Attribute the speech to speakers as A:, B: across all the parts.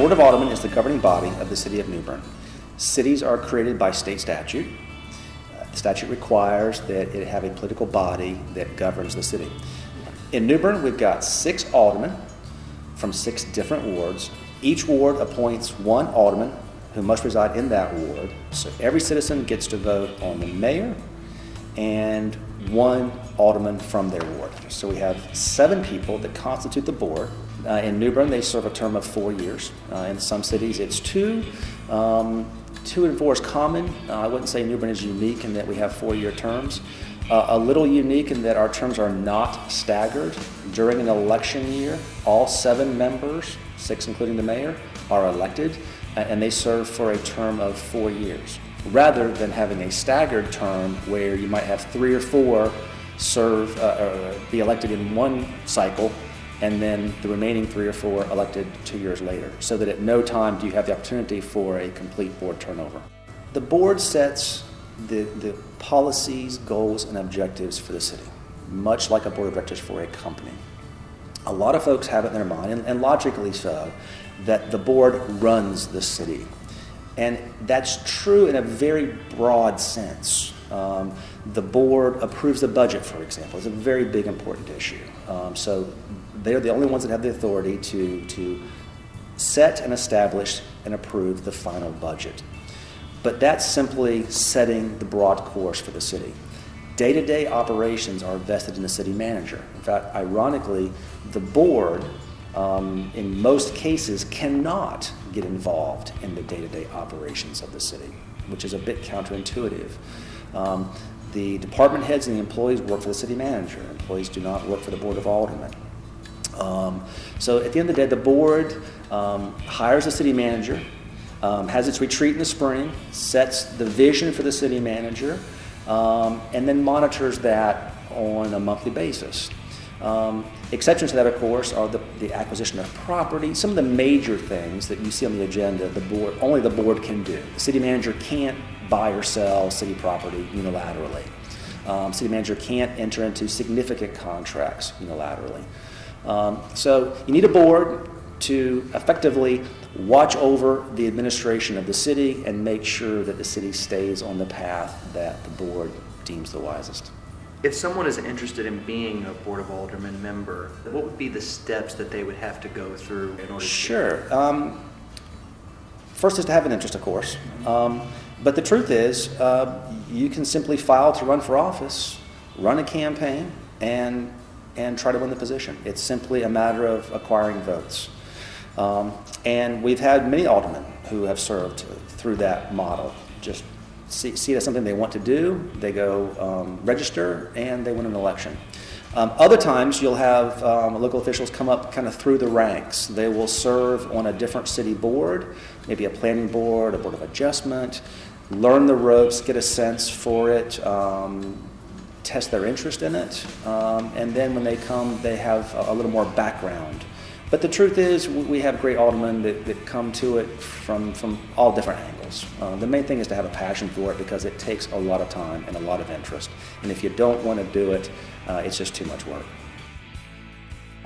A: Board of Aldermen is the governing body of the city of New Bern. Cities are created by state statute. The statute requires that it have a political body that governs the city. In New Bern, we've got 6 aldermen from 6 different wards. Each ward appoints 1 alderman who must reside in that ward. So every citizen gets to vote on the mayor and 1 alderman from their ward. So we have 7 people that constitute the board. In New Bern, they serve a term of 4 years. In some cities, it's 2. 2 and 4 is common. I wouldn't say New Bern is unique in that we have 4-year terms. A little unique in that our terms are not staggered. During an election year, all 7 members, 6 including the mayor, are elected, and they serve for a term of 4 years, rather than having a staggered term where you might have 3 or 4 serve or be elected in one cycle, and then the remaining 3 or 4 elected 2 years later, so that at no time do you have the opportunity for a complete board turnover. The board sets the policies, goals, and objectives for the city, much like a board of directors for a company. A lot of folks have it in their mind, and logically so, that the board runs the city. And that's true in a very broad sense. The board approves the budget, for example. It's a very big, important issue. So they're the only ones that have the authority to set and establish and approve the final budget. But that's simply setting the broad course for the city. Day-to-day operations are vested in the city manager. In fact, ironically, the board, in most cases, cannot get involved in the day-to-day operations of the city, which is a bit counterintuitive. The department heads and the employees work for the city manager. Employees do not work for the Board of Aldermen. So at the end of the day, the board hires a city manager, has its retreat in the spring, sets the vision for the city manager, and then monitors that on a monthly basis. Exceptions to that, of course, are the acquisition of property. Some of the major things that you see on the agenda, only the board can do. The city manager can't buy or sell city property unilaterally. City manager can't enter into significant contracts unilaterally. So you need a board to effectively watch over the administration of the city and make sure that the city stays on the path that the board deems the wisest.
B: If someone is interested in being a Board of Aldermen member, what would be the steps that they would have to go through in order to?
A: Sure. First is to have an interest, of course. But the truth is, you can simply file to run for office, run a campaign, and try to win the position. It's simply a matter of acquiring votes. And we've had many aldermen who have served through that model. Just see it as something they want to do, they go register, and they win an election. Other times you'll have local officials come up kind of through the ranks. They will serve on a different city board, maybe a planning board, a board of adjustment, learn the ropes, get a sense for it, test their interest in it, and then when they come, they have a little more background. But the truth is, we have great aldermen that come to it from all different angles. The main thing is to have a passion for it, because it takes a lot of time and a lot of interest. And if you don't want to do it, it's just too much work.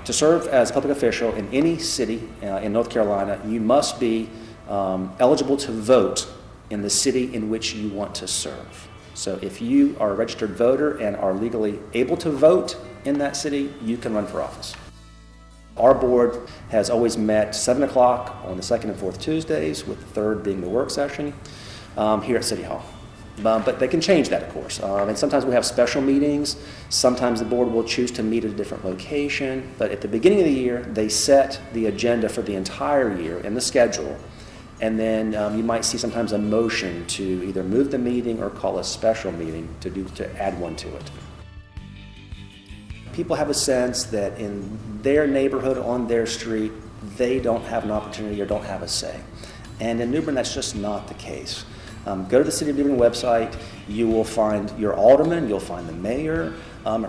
A: To serve as a public official in any city in North Carolina, you must be eligible to vote in the city in which you want to serve. So if you are a registered voter and are legally able to vote in that city, you can run for office. Our board has always met 7 o'clock on the 2nd and 4th Tuesdays, with the 3rd being the work session, here at City Hall. But they can change that, of course. And sometimes we have special meetings. Sometimes the board will choose to meet at a different location. But at the beginning of the year, they set the agenda for the entire year in the schedule. And then you might see sometimes a motion to either move the meeting or call a special meeting to add one to it. People have a sense that in their neighborhood, on their street, they don't have an opportunity or don't have a say. And in New Bern, that's just not the case. Go to the City of New Bern website. You will find your alderman, you'll find the mayor.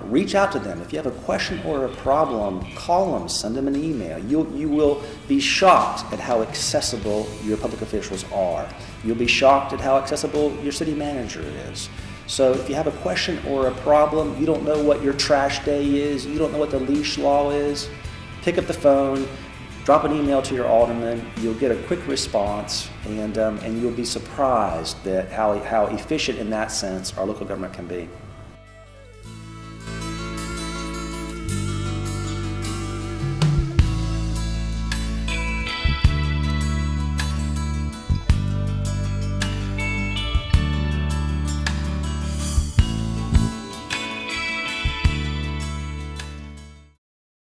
A: Reach out to them. If you have a question or a problem, call them, send them an email. You will be shocked at how accessible your public officials are. You'll be shocked at how accessible your city manager is. So if you have a question or a problem, you don't know what your trash day is, you don't know what the leash law is, pick up the phone, drop an email to your alderman. You'll get a quick response, and you'll be surprised at how efficient in that sense our local government can be.